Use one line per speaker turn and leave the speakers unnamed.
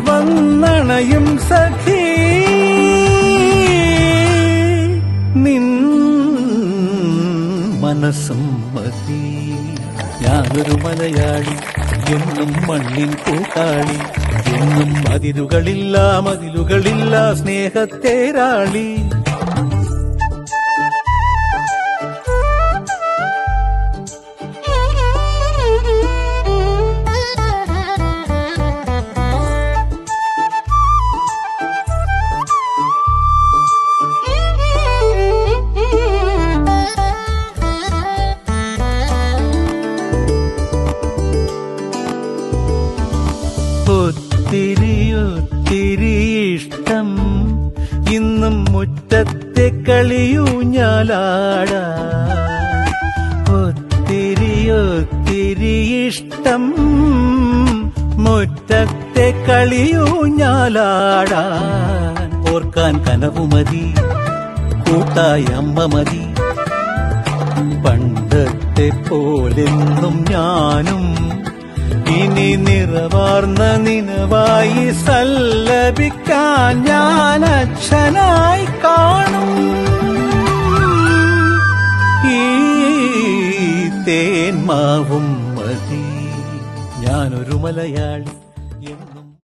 വന്നണയും സഖി നിൻ മനസ്സും മതി. ഞാനൊരു മലയാളി, എന്നും മണ്ണിൻ കൂട്ടാളി, എന്നും മതിലുകളില്ല സ്നേഹത്തേരാളി. ഒത്തിരി ഇഷ്ടം ഇന്നും മുറ്റത്തെ കളിയൂഞ്ഞാലാടാ. ഒത്തിരി ഇഷ്ടം മുറ്റത്തെ കളിയൂഞ്ഞാലാടാൻ. ഓർക്കാൻ കനവുമതി, കൂട്ടായ അമ്മ മതി. പണ്ടത്തെ പോലെന്നും ഞാനും ഇനി നിറവാർന്ന നിനവായി സല്ലപിക്കാൻ ഞാൻ അച്ഛനായി കാണും. ഈ തേന്മാവും മതി. ഞാനൊരു മലയാളി,